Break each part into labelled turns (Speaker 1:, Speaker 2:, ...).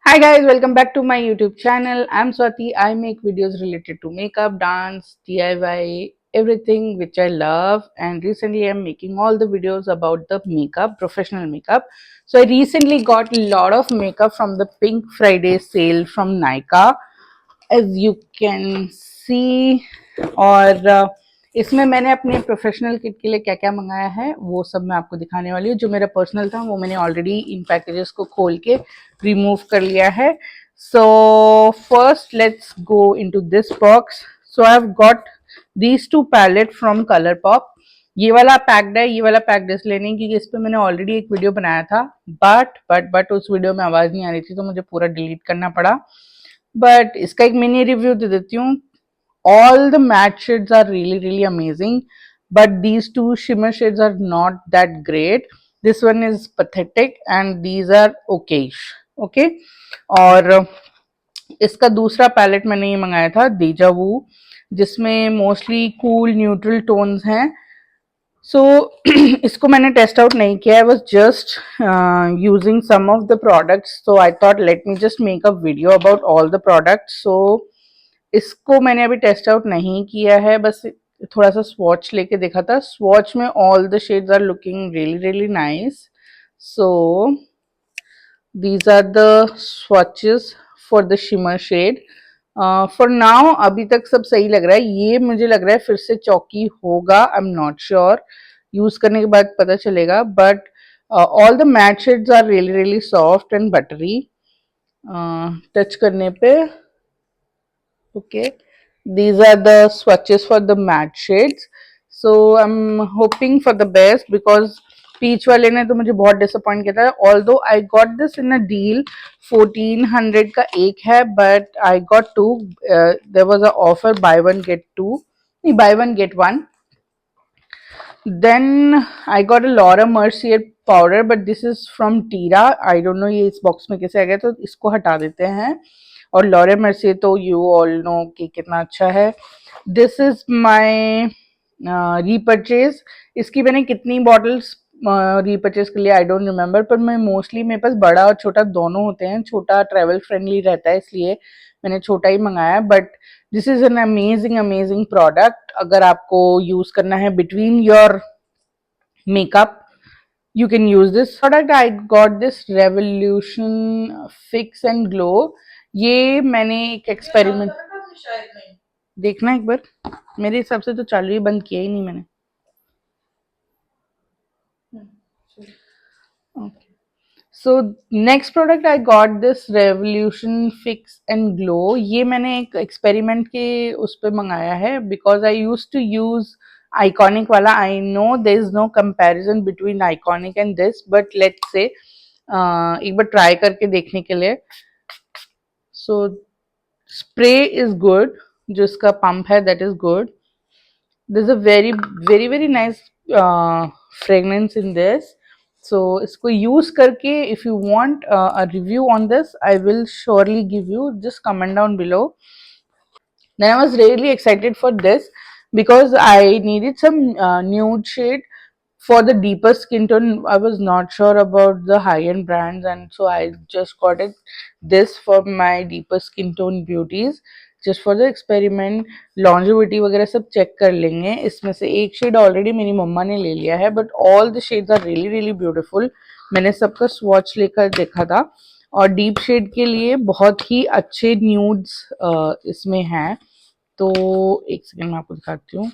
Speaker 1: Hi guys, welcome back to my YouTube channel. I'm Swati. I make videos related to makeup, dance, DIY, everything which I love. And recently I'm making all the videos about the makeup, professional makeup. So I recently got a lot of makeup from the Pink Friday sale from Nykaa, as you can see. और इसमें मैंने अपने professional kit के लिए क्या क्या मंगाया है वो सब मैं आपको दिखाने वाली हूँ। जो मेरा पर्सनल था वो मैंने ऑलरेडी इन पैकेजेस को खोल के रिमूव कर लिया है। So first let's go into this box. So I have got these two palette from ColourPop. ये वाला पैक्ड है, ये वाला पैक्ड इसलिए नहीं क्योंकि इस पर मैंने ऑलरेडी एक वीडियो बनाया था, बट उस वीडियो में आवाज़ नहीं आ रही थी तो मुझे पूरा डिलीट करना पड़ा। बट इसका एक मिनी रिव्यू दे देती हूँ। All the matte shades are really amazing, but these two shimmer shades are not that great. This one is pathetic and these are okayish. Okay, और इसका दूसरा पैलेट मैंने ये मंगाया था डेजा वू, जिसमें मोस्टली कूल न्यूट्रल टोन्स हैं। सो इसको मैंने टेस्ट आउट नहीं किया, I was just using some of the products, so I thought let me just make a video about all the products. So इसको मैंने अभी टेस्ट आउट नहीं किया है, बस थोड़ा सा स्वॉच लेके देखा था। स्वॉच में all the shades are looking really nice. So these are the swatches for the shimmer shade. For now अभी तक सब सही लग रहा है। ये मुझे लग रहा है फिर से चौकी होगा, I am not sure, use करने के बाद पता चलेगा। But all the matte shades are really soft and buttery touch करने पे। Okay, these are the swatches for the matte shades. So I'm hoping for the best because peach वाले ने तो मुझे बहुत डिसअपॉइंट किया था। Although I got this in a deal, 1400 का एक है, but I got two. There was a offer buy one get two, नहीं buy one get one. Then I got a Laura Mercier powder, but this is from Tira. I don't know ये इस box में कैसे आ गया, तो इसको हटा देते हैं। और लॉरे मर्सियर तो यू ऑल नो कि कितना अच्छा है। This is my repurchase. इसकी मैंने कितनी बॉटल्स रीपर्चेज के लिए आई डोंट रिमेम्बर, पर मैं मोस्टली मेरे पास बड़ा और छोटा दोनों होते हैं। छोटा ट्रैवल फ्रेंडली रहता है इसलिए मैंने छोटा ही मंगाया। But this is an amazing product. अगर आपको यूज करना है between your makeup, you can use this product. I got this revolution fix and glow. ये मैंने एक एक्सपेरिमेंट, देखना एक बार, मेरे हिसाब से तो चालू ही बंद किया ही नहीं मैंने। Okay. So next product I got this Revolution fix and glow. ये मैंने एक एक्सपेरिमेंट के उस पर मंगाया है because I use to use Iconic वाला। I know there is no comparison between Iconic and this, but let's say एक बार ट्राई करके देखने के लिए। सो स्प्रे इज गुड, जो इसका पंप है that is good. This is a very nice fragrance in this. So इसको यूज करके if you want a review on this I will surely give you, just comment down below. Then I was really excited for this because I needed some nude shade for the deeper skin tone. I was not sure about the high-end brands, and so I just got it this for my deeper skin tone beauties. Just for the experiment, longevity वगैरह सब check कर लेंगे। इसमें से एक shade already मेरी मम्मा ने ले लिया है, but all the shades are really beautiful. मैंने सबका स्वॉच लेकर देखा था और डीप शेड के लिए बहुत ही अच्छे न्यूड्स इसमें हैं। तो एक सेकंड मैं आपको दिखाती हूँ।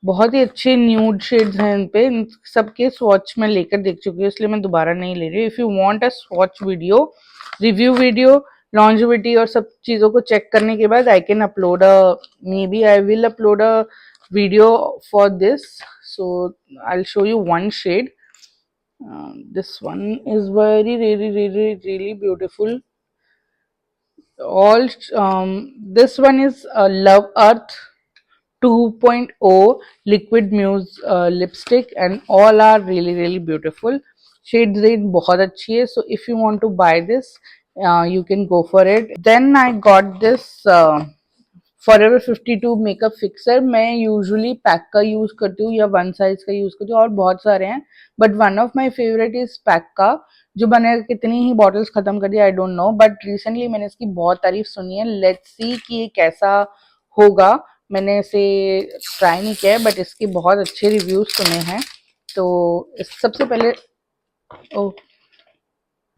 Speaker 1: बहुत ही अच्छे न्यूड शेड्स हैं इन पे। इन सबके स्वॉच में लेकर देख चुकी हूँ इसलिए मैं दोबारा नहीं ले रही। If you want a swatch video, review video, longevity और सब चीज़ों को चेक करने के बाद I can upload a, maybe I will upload a video for this. So I will show you one shade. This one is very really beautiful. All this one is Love Earth 2.0 liquid muse lipstick, and all are really beautiful. Shade rate बहुत अच्छी है, so if you want to buy this you can go for it. Then I got this forever 52 makeup fixer मैं usually pack का use करती हूँ या one size का use करती हूँ, और बहुत सारे हैं, but one of my favourite is pack का, जो मैंने कितनी ही बॉटल्स खत्म कर दिया आई डोंट नो, बट रिसेंटली मैंने इसकी बहुत तारीफ सुनी है। लेट्स सी कि ये कैसा होगा। मैंने इसे ट्राई नहीं किया है, बट इसके बहुत अच्छे रिव्यूज सुने हैं। तो सबसे पहले ओ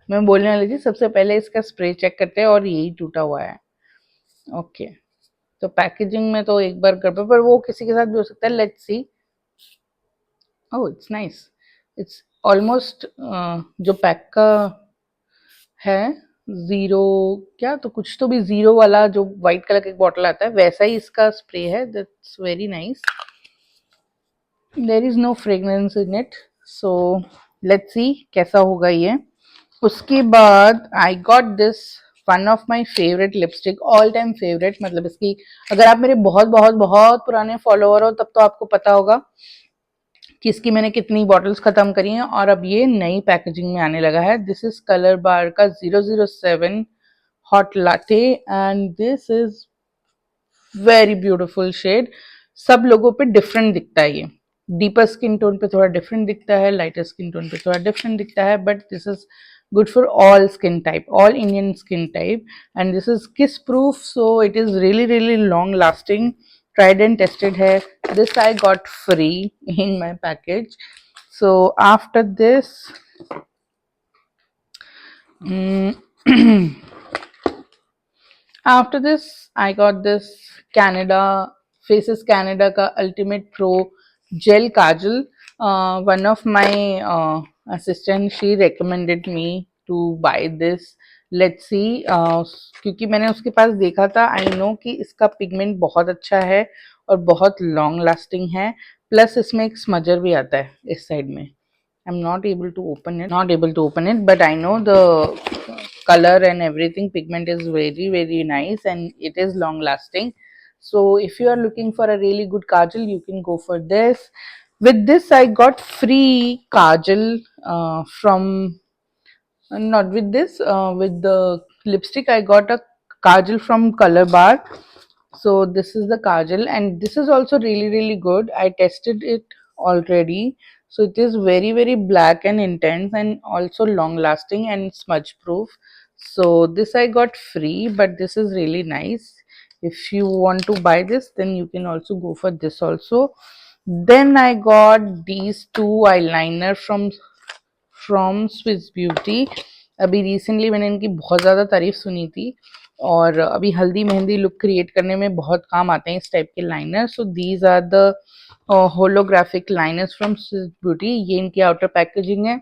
Speaker 1: मैं बोलने वाली थी, सबसे पहले इसका स्प्रे चेक करते हैं, और यही टूटा हुआ है। ओके, तो पैकेजिंग में तो एक बार कर पर वो किसी के साथ भी हो सकता है। Let's see. Oh it's nice, it's almost जो पैक का है जीरो, क्या तो कुछ तो भी जीरो वाला जो व्हाइट कलर का एक बॉटल आता है वैसा ही इसका स्प्रे है। That's very nice. There is no fragrance in it, so let's see कैसा होगा ये। उसके बाद I got this one of my favourite lipstick, all time favourite. मतलब इसकी, अगर आप मेरे बहुत बहुत बहुत पुराने फॉलोअर हो तब तो आपको पता होगा कि इसकी मैंने कितनी बॉटल्स खत्म करी हैं, और अब ये नई पैकेजिंग में आने लगा है। दिस इज कलर बार का 007 hot latte, and this is very beautiful shade. सब लोगों पे डिफरेंट दिखता है ये, डीपर स्किन टोन पे थोड़ा डिफरेंट दिखता है, लाइटर स्किन टोन पे थोड़ा डिफरेंट दिखता है, but this is good for all skin type, all Indian skin type, and this is kiss proof, so it is really really long lasting, tried and tested hai. This I got free in my package. So after this after this I got this Canada Faces Canada ka Ultimate Pro Gel Kajal. One of my assistant, she recommended me to buy this. Let's see, क्योंकि मैंने उसके पास देखा था, I know कि इसका pigment बहुत अच्छा है और बहुत लॉन्ग लास्टिंग है, प्लस इसमें एक स्मजर भी आता है इस साइड में। I'm not able to open it, but I know the color and everything, pigment is very very nice and it is long lasting. So if you are looking for a really good kajal, you can go for this. With this I got free kajal from not with this, with the lipstick I got a kajal from Color Bar. So this is the kajal, and this is also really really good. I tested it already, so it is very very black and intense and also long lasting and smudge proof. So this I got free, but this is really nice. If you want to buy this, then you can also go for this also. Then I got these two eyeliner from Swiss Beauty. अभी recently मैंने इनकी बहुत ज़्यादा तारीफ सुनी थी, और अभी हल्दी मेहंदी लुक क्रिएट करने में बहुत काम आते हैं इस टाइप के liner. So these are the holographic liners from Swiss Beauty. ये इनकी आउटर पैकेजिंग है,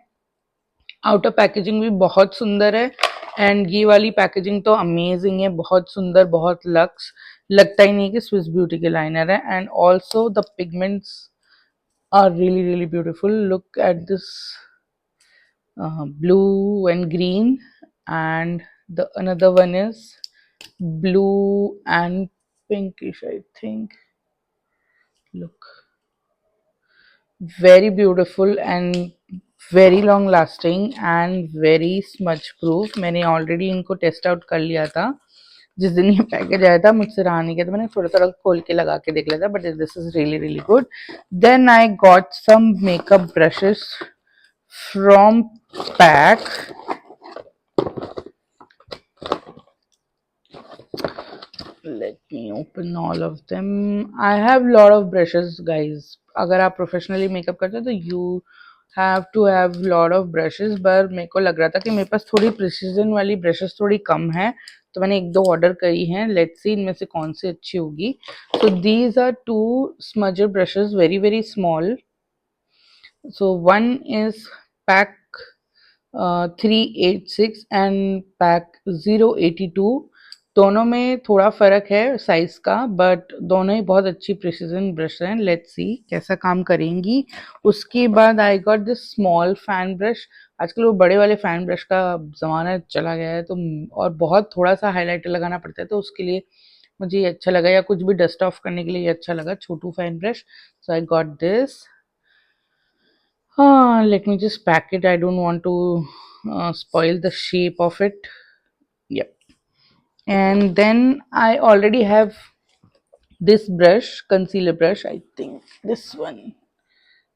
Speaker 1: आउटर पैकेजिंग भी बहुत सुंदर है, एंड ये वाली पैकेजिंग तो अमेजिंग है, बहुत सुंदर, बहुत लक्स, लगता ही नहीं कि स्विस ब्यूटी के लाइनर है। And also the pigments are really really beautiful. Look at this blue and green, and the another one is blue and pinkish, I think. Look, very beautiful and very long lasting and very smudge proof. मैंने already इनको test out कर लिया था जिस दिन ये package आया था, मुझसे रहा नहीं गया, तो मैंने थोड़ा थोड़ा खोल के लगा के देख लिया था, but this is really really good. Then I got some makeup brushes from pack. Let me open all of them. I have lot of brushes guys. अगर आप प्रोफेशनली मेकअप करते हो तो you have to have lot of brushes, पर मेरे को लग रहा था कि मेरे पास थोड़ी प्रिसीजन वाली ब्रशेस थोड़ी कम है, तो मैंने एक दो ऑर्डर करी हैं। लेट्स सी इनमें से कौन सी अच्छी होगी। So these are two smudger brushes, very very small. So one is PAC 386 and PAC 082। दोनों में थोड़ा फर्क है साइज का, बट दोनों ही बहुत अच्छी प्रिसीजन ब्रश हैं। लेट्स सी कैसा काम करेंगी। उसके बाद I got this small fan brush. आजकल वो बड़े वाले फैन ब्रश का ज़माना चला गया है, तो और बहुत थोड़ा सा हाइलाइटर लगाना पड़ता है, तो उसके लिए मुझे ये अच्छा लगा, या कुछ भी डस्ट ऑफ करने के लिए ये अच्छा लगा, छोटू fan brush. So I got this. Let me just pack it. I don't want to spoil the shape of it. Yep. And then I already have This brush, concealer brush, I think this one.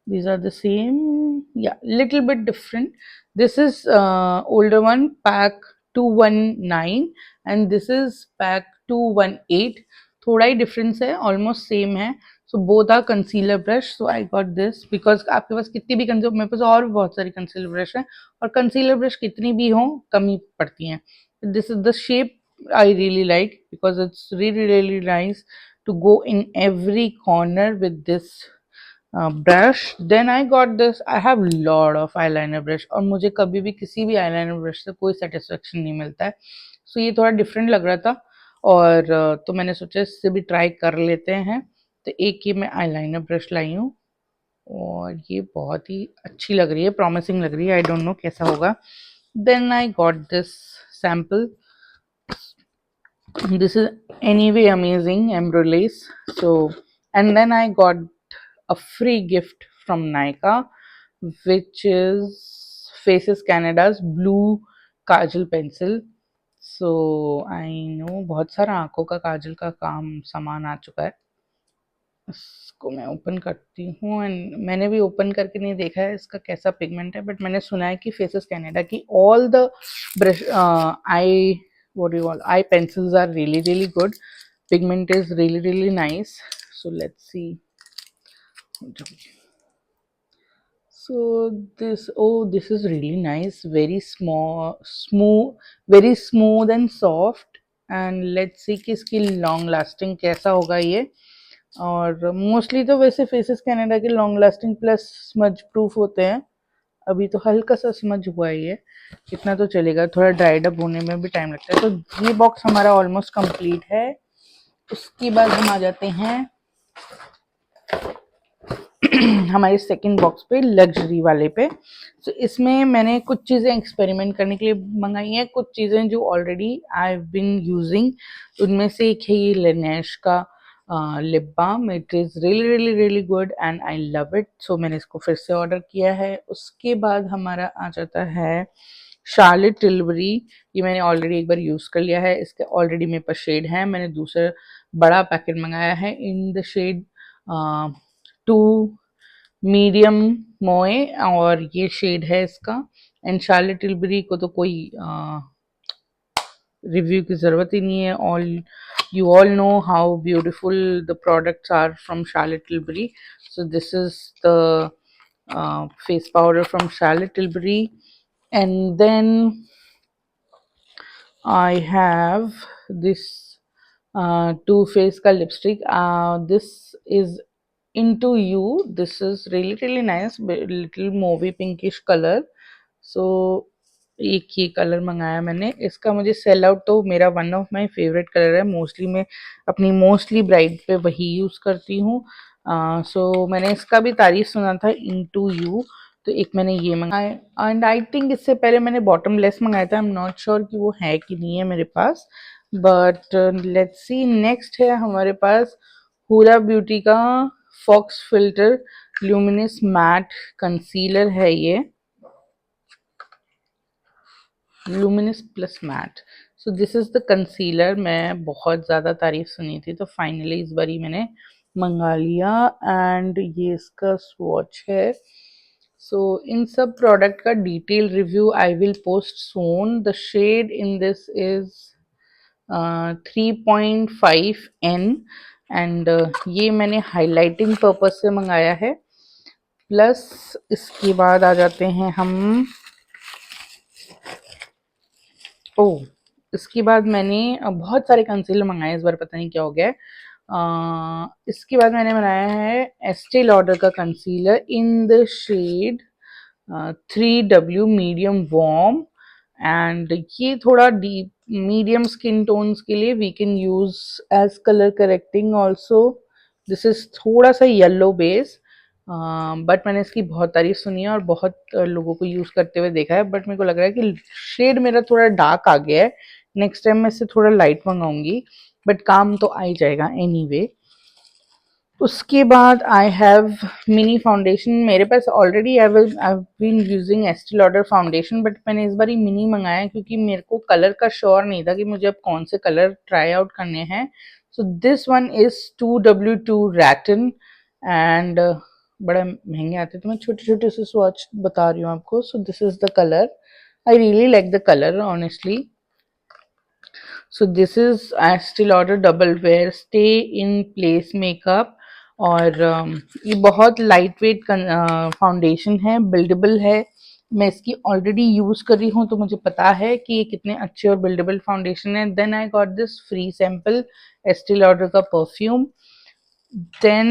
Speaker 1: These are the same, yeah, little bit different. This is older one, pack 219, and this is pack 218. थोड़ा ही difference है, almost same है. So both are concealer brush. So I got this because आपके पास कितनी भी concealer, मेरे पास और भी बहुत सारी concealer brush है, और concealer brush कितनी भी हो कमी पड़ती हैं. This is the shape I really like because it's really really nice to go in every corner with this brush. Then I got this. I have lot of eyeliner brush और मुझे कभी भी किसी भी eyeliner brush से कोई satisfaction नहीं मिलता है. So ये थोड़ा different लग रहा था, और तो मैंने सोचा इससे भी try कर लेते हैं. तो एक ये मैं eyeliner brush लाई हूँ, और ये बहुत ही अच्छी लग रही है, promising लग रही है. I don't know कैसा होगा. Then I got this sample. This is anyway amazing embroideries. So, and then I got a free gift from Nykaa, which is Faces Canada's blue kajal pencil. So I know बहुत सारा आंखों का काजल का काम सामान आ चुका है. इसको मैं ओपन करती हूँ, एंड मैंने भी ओपन करके नहीं देखा है इसका कैसा पिगमेंट है, बट मैंने सुना है कि फेसेस कनाडा की all the brush I what do you call eye pencils are really really good. Pigment is really really nice. So let's see. So this is really nice, very very smooth and soft. And let's see कि इसकी long lasting कैसा होगा ये. और mostly तो वैसे faces Canada के long lasting plus smudge proof होते हैं. अभी तो हल्का सा स्मज हुआ है ये, इतना तो चलेगा, थोड़ा ड्राइड अप होने में भी टाइम लगता है. तो ये बॉक्स हमारा ऑलमोस्ट कंप्लीट है. उसके बाद हम आ जाते हैं हमारे सेकंड बॉक्स पे, लग्जरी वाले पे. तो इसमें मैंने कुछ चीज़ें एक्सपेरिमेंट करने के लिए मंगाई हैं, कुछ चीज़ें जो already I have been using. उनमें से एक है ये लेनेश का lip balm. It is really really really good and I love it. So मैंने इसको फिर से ऑर्डर किया है. उसके बाद हमारा आ जाता है शार्लेट टिलबरी. ये मैंने ऑलरेडी एक बार यूज़ कर लिया है. इसके ऑलरेडी मेरे पास शेड है. मैंने दूसरा बड़ा पैकेट मंगाया है इन द शेड 2 मीडियम मोए, और ये शेड है इसका. एंड शार्लेट टिलबरी को तो कोई रिव्यू की ज़रूरत ही नहीं है. you all know how beautiful the products are from Charlotte Tilbury. So this is the face powder from Charlotte Tilbury. And then I have this Too Faced का lipstick. This is Into You. This is really really nice, little mauvey pinkish color. So एक ये colour मंगाया मैंने. इसका मुझे sell out, तो मेरा one of my favourite colour है. मोस्टली मैं अपनी मोस्टली ब्राइड पे वही यूज़ करती हूँ. सो मैंने इसका भी तारीफ सुना था, इनटू यू. तो एक मैंने ये मंगाया, एंड आई थिंक इससे पहले मैंने बॉटम लेस मंगाया था. आई एम नॉट श्योर कि वो है कि नहीं है मेरे पास, बट लेट्स सी. नेक्स्ट है हमारे पास हुरा ब्यूटी का faux filter luminous matte concealer है ये, luminous plus matte. So this is the concealer. मैं बहुत ज़्यादा तारीफ सुनी थी, तो फाइनली इस बारी मैंने मंगा लिया. एंड ये इसका स्वॉच है. सो इन सब प्रोडक्ट का detail review I will post soon. The shade in this is 3.5N. एंड ये मैंने हाईलाइटिंग पर्पज से मंगाया है. प्लस इसके बाद आ जाते हैं हम, इसके बाद मैंने बहुत सारे कंसीलर मंगाए इस बार, पता नहीं क्या हो गया है. इसके बाद मैंने बनाया है एस्टे लॉडर का concealer in the shade 3W medium warm. And ये थोड़ा डीप मीडियम स्किन टोन्स के लिए we can use as colour correcting also. This is थोड़ा सा येलो बेस, बट मैंने इसकी बहुत तारीफ सुनी है और बहुत लोगों को यूज़ करते हुए देखा है. बट मेरे को लग रहा है कि शेड मेरा थोड़ा डार्क आ गया है. नेक्स्ट टाइम मैं इससे थोड़ा लाइट मंगाऊंगी, बट काम तो आ ही जाएगा एनीवे. उसके बाद आई हैव मिनी फाउंडेशन. मेरे पास already I been using Estee Lauder foundation, but मैंने इस बार ही मिनी मंगाया क्योंकि मेरे को कलर का श्योर नहीं था कि मुझे अब कौन से कलर ट्राई आउट करने हैं. So this one is 2W2 Rattan and बड़ा महंगे आते हैं, तो मैं छोटे छोटे से स्वॉच बता रही हूँ आपको. So this is the color. I really like the color honestly. So this is Estee Lauder Double Wear Stay in Place Makeup. और ये बहुत लाइट वेट फाउंडेशन है, बिल्डेबल है. मैं इसकी ऑलरेडी यूज कर रही हूँ तो मुझे पता है कि ये कितने अच्छे और बिल्डेबल फाउंडेशन है. Then I got this free sample Estee Lauder का perfume. Then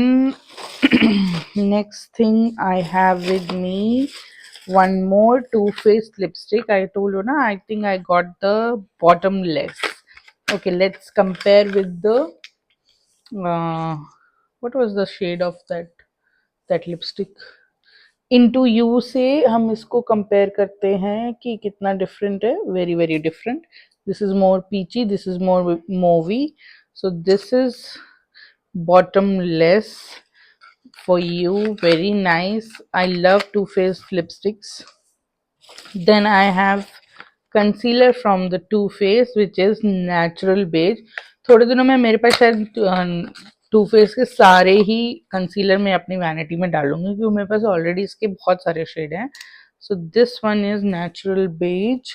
Speaker 1: next thing I have with me one more Too Faced lipstick. I told you na, I think I got the bottomless. Okay, let's compare with the what was the shade of that lipstick. Into You से हम इसको compare करते हैं कि कितना different है. Very very different. This is more peachy, this is more mauvey. So this is bottomless for you. Very nice. I love Too Faced lipsticks. Then I have concealer from the Too Faced which is natural beige. थोड़े दिनों में मेरे पास शायद to face के सारे ही concealer मैं अपनी vanity में डालूंगी क्योंकि मेरे पास ऑलरेडी इसके बहुत सारे शेड हैं. So this one is natural beige.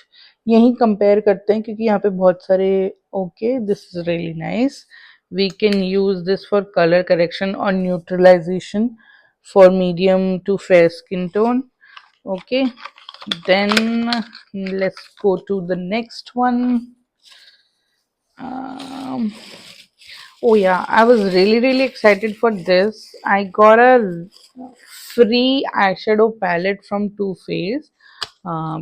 Speaker 1: यही कंपेयर करते हैं क्योंकि यहाँ पे बहुत सारे. Okay, this is really nice. We can use this for color correction or neutralization for medium to fair skin tone. Okay, then let's go to the next one. um, oh yeah, I was really excited for this. I got a free eyeshadow palette from Too Faced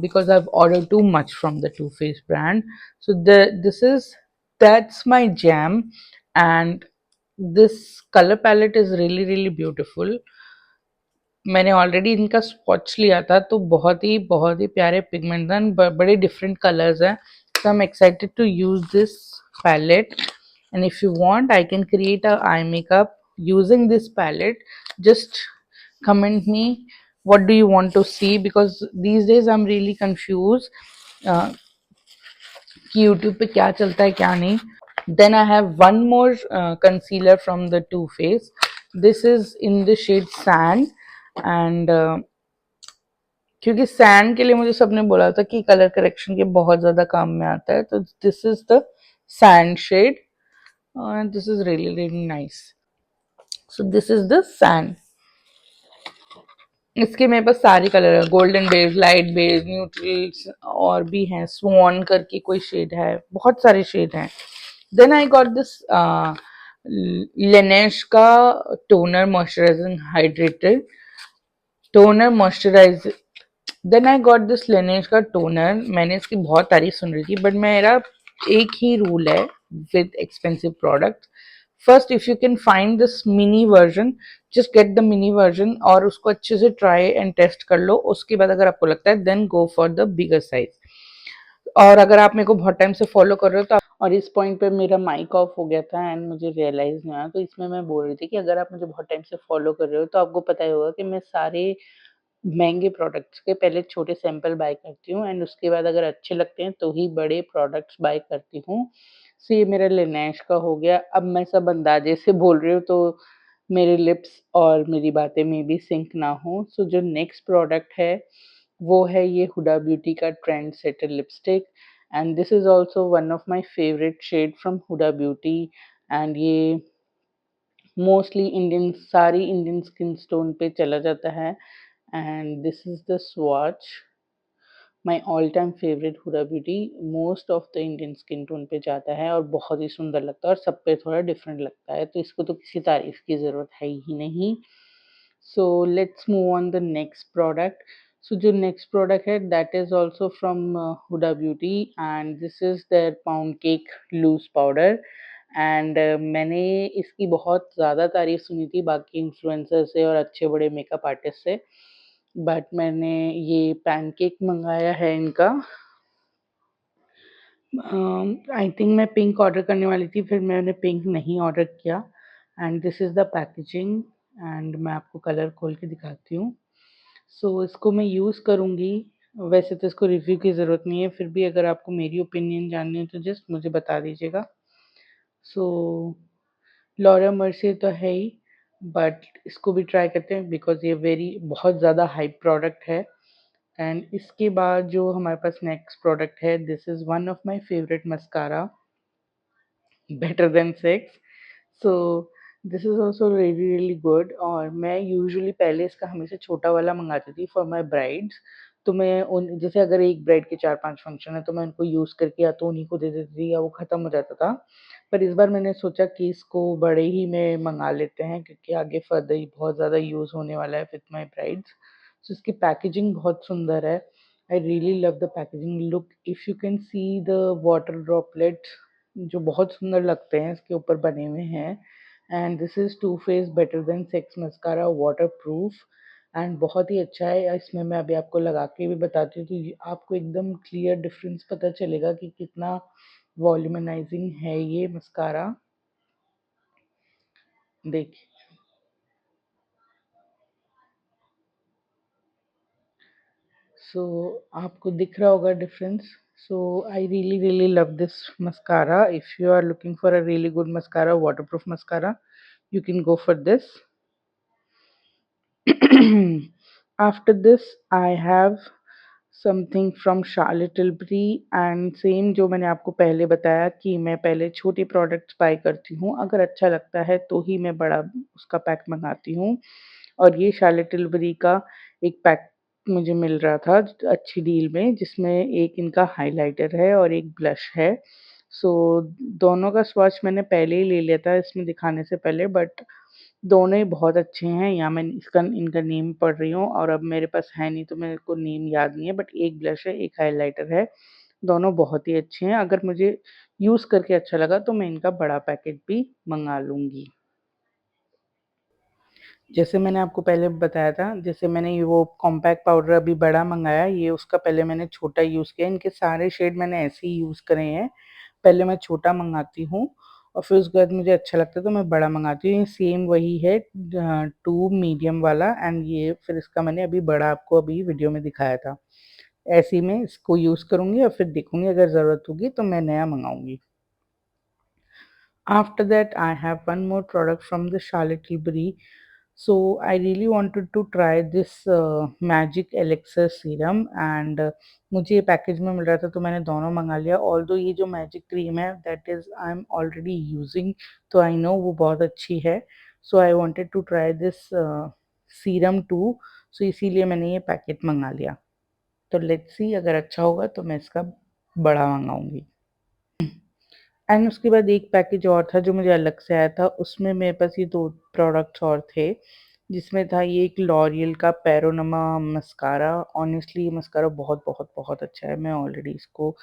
Speaker 1: because I've ordered too much from the Too Faced brand. So this is That's My Jam, and this color palette is really beautiful. मैंने already इनका swatch लिया था तो बहुत ही प्यारे pigment हैं, बड़े different colours हैं. so I'm excited to use this palette, and if you want I can create a eye makeup using this palette. Just comment me what do you want to see, because these days I'm really confused कि YouTube पे क्या चलता है क्या नहीं. Then I have one more concealer from the Too Faced. This is in the shade Sand, and क्योंकि sand के लिए मुझे सबने बोला था कि कलर करेक्शन के बहुत ज़्यादा काम में आता है, तो this is the sand shade and this is really nice. So this is the sand. इसके मेरे पास सारे कलर है, golden beige, light beige, neutrals और भी हैं, स्वॉन करके कोई शेड है, बहुत सारे शेड हैं. Then I got this Laneige का toner moisturizing hydrated toner moisturize. Then I got this Laneige का टोनर. मैंने इसकी बहुत तारीफ सुन रही थी, बट मेरा एक ही रूल है with expensive product. First, if you can find this mini version, just get the mini version और उसको अच्छे से ट्राई एंड टेस्ट कर लो. उसके बाद अगर आपको लगता है then go for the bigger size. और अगर आप मेरे को बहुत टाइम से फॉलो कर रहे हो तो और इस पॉइंट पे मेरा माइक ऑफ हो गया था एंड मुझे रियलाइज नहीं आया, तो इसमें मैं बोल रही थी कि अगर आप मुझे बहुत टाइम से फॉलो कर रहे हो तो आपको पता ही होगा कि मैं सारे महंगे प्रोडक्ट्स के पहले छोटे सैंपल बाय करती हूँ एंड उसके बाद अगर अच्छे लगते हैं तो ही बड़े प्रोडक्ट्स बाय करती हूँ. सो ये मेरा Laneige का हो गया. अब मैं सब अंदाजे से बोल रही हूँ तो मेरे लिप्स और मेरी बातें में भी सिंक ना हो. सो जो नेक्स्ट प्रोडक्ट है वो है ये हुडा ब्यूटी का trend setter lipstick, and this is also one of my favourite shade from Huda beauty. And ये मोस्टली सारी इंडियन स्किन टोन पे चला जाता है. And this is the swatch. My all time favorite Huda Beauty most of the Indian skin tone पे जाता है और बहुत ही सुंदर लगता है और सब पे थोड़ा डिफरेंट लगता है, तो इसको तो किसी तारीफ की ज़रूरत है ही नहीं. So let's move on the next product. So जो नेक्स्ट प्रोडक्ट है that is also from Huda beauty and this is their pound cake loose powder. And मैंने इसकी बहुत ज़्यादा तारीफ सुनी थी बाकी इन्फ्लुएंसर से और अच्छे बड़े मेकअप आर्टिस्ट से, बट मैंने ये पैनकेक मंगाया है इनका. आई थिंक मैं पिंक ऑर्डर करने वाली थी, फिर मैंने पिंक नहीं ऑर्डर किया. And this is the packaging and मैं आपको कलर खोल के दिखाती हूँ. सो इसको मैं यूज़ करूँगी. वैसे तो इसको रिव्यू की ज़रूरत नहीं है, फिर भी अगर आपको मेरी ओपिनियन जाननी है तो जस्ट मुझे बता दीजिएगा. सो लॉरा मर्सियर तो है ही, बट इसको भी ट्राई करते हैं बिकॉज़ ये बहुत ज़्यादा हाइप प्रोडक्ट है। एंड इसके बाद जो हमारे पास नेक्स्ट प्रोडक्ट है, this is one of my favourite mascara, better Than sex. So this is also really really good. और मैं यूजुअली पहले इसका हमेशा छोटा वाला मँगाती थी फॉर माय ब्राइड्स। तो मैं उन जैसे अगर एक ब्राइड के 4-5 फंक्शन है तो मैं उनको यूज़ करके या तो उन्हीं को दे देती थी या वो ख़त्म हो जाता था। पर इस बार मैंने सोचा कि इसको बड़े ही में मँगा लेते हैं क्योंकि आगे फर्दर ही बहुत ज़्यादा यूज़ होने वाला है विथ माय ब्राइड्स। सो इसकी पैकेजिंग बहुत सुंदर है। I really love the packaging look. If you can see the water droplets जो बहुत सुंदर लगते हैं इसके ऊपर बने हुए हैं। And this is Too Faced Better Than Sex mascara waterproof and बहुत ही अच्छा है। इसमें मैं अभी आपको लगा के भी बताती हूँ तो आपको एकदम क्लियर डिफरेंस पता चलेगा कि कितना वॉल्यूमनाइजिंग है ये मस्कारा। देखिए, सो आपको दिख रहा होगा difference. So I really really love this mascara. If you are looking for a really good mascara, waterproof mascara, you can go for this. After this, I have something from Charlotte Tilbury and same जो मैंने आपको पहले बताया कि मैं पहले छोटे products by करती हूँ, अगर अच्छा लगता है तो ही मैं बड़ा उसका पैक मँगाती हूँ। और ये शार्लेट टिल्बरी का एक पैक मुझे मिल रहा था अच्छी डील में, जिसमें एक इनका हाइलाइटर है और एक ब्लश है। सो दोनों का स्वॉच मैंने पहले ही ले लिया था इसमें दिखाने से पहले, बट दोनों ही बहुत अच्छे हैं। यहाँ मैं इसका इनका नेम पढ़ रही हूँ और अब मेरे पास है नहीं तो मेरे को नेम याद नहीं है, बट एक ब्लश है, एक हाइलाइटर है। दोनों बहुत ही अच्छे हैं। अगर मुझे यूज़ करके अच्छा लगा तो मैं इनका बड़ा पैकेट भी मँगा लूँगी। जैसे मैंने आपको पहले बताया था, जैसे मैंने ये वो कॉम्पैक्ट पाउडर अभी बड़ा मँगाया, ये उसका पहले मैंने छोटा यूज़ किया। इनके सारे शेड मैंने ऐसे ही यूज़ करे हैं। पहले मैं छोटा मँगाती हूँ और फिर उसके बाद मुझे अच्छा लगता है तो मैं बड़ा मँगाती हूँ। ये सेम वही है 2 मीडियम वाला एंड ये फिर इसका मैंने अभी बड़ा आपको अभी वीडियो में दिखाया था। ऐसे ही मैं इसको यूज़ करूँगी और फिर देखूँगी अगर ज़रूरत होगी तो मैं नया मँगाऊँगी। After that, I have one more product from the Charlotte Tilbury. So I really wanted to try this Magic Elixir Serum and मुझे ये पैकेज में मिल रहा था तो मैंने दोनों मंगा लिया। ऑल्दो ये जो मैजिक क्रीम है that is I am already using, तो आई नो वो बहुत अच्छी है। So I wanted to try this serum too, so इसीलिए मैंने ये पैकेट मंगा लिया। तो लेट्स सी अगर अच्छा होगा तो मैं इसका बड़ा मंगाऊँगी। एंड उसके बाद एक पैकेज और था जो मुझे अलग से आया था, उसमें मेरे पास ये 2 प्रोडक्ट्स और थे, जिसमें था ये एक लॉरियल का पैरोनमा मस्कारा। ऑनेस्टली ये मस्कारा बहुत अच्छा है। मैं ऑलरेडी इसको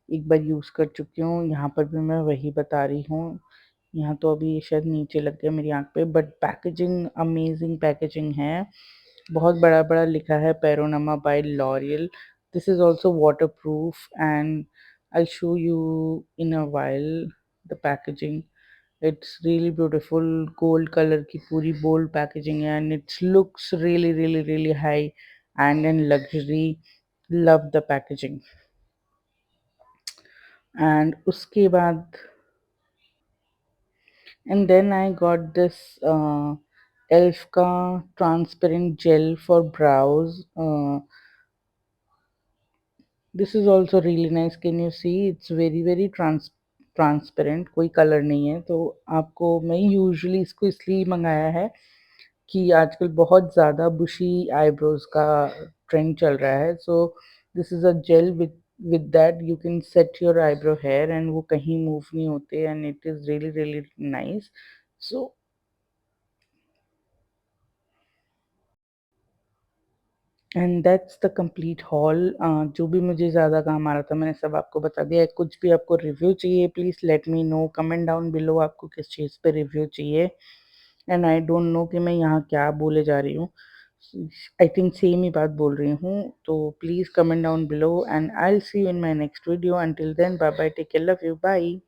Speaker 1: एक बार यूज़ कर चुकी हूँ, यहाँ पर भी मैं वही बता रही हूँ। यहाँ तो अभी ये शायद नीचे लग गया मेरी आँख पे, बट पैकेजिंग अमेज़िंग पैकेजिंग है। बहुत बड़ा-बड़ा लिखा है panorama by L'Oréal. This is also waterproof and I'll show you in a while the packaging. It's really beautiful, gold color की पूरी bold packaging है and it looks really high and in luxury. Love the packaging. And उसके बाद and then I got this Elf का transparent gel for brows. This is also really nice. Can you see? It's very transparent, कोई colour नहीं है। तो आपको मैं usually इसको इसलिए मँगाया है कि आजकल बहुत ज़्यादा बुशी आईब्रोज़ का ट्रेंड चल रहा है। So this is a gel with that you can set your eyebrow hair and वो कहीं मूव नहीं होते and it is really nice. So and that's the complete haul. जो भी मुझे ज़्यादा काम आ रहा था मैंने सब आपको बता दिया है। कुछ भी आपको रिव्यू चाहिए please let me know, comment down below आपको किस चीज़ पे रिव्यू चाहिए। एंड आई डोंट नो कि मैं यहाँ क्या बोले जा रही हूँ। आई थिंक सेम ही बात बोल रही हूँ। तो please comment down below and I will see you in my next video. Until then bye bye, take care, love you, bye.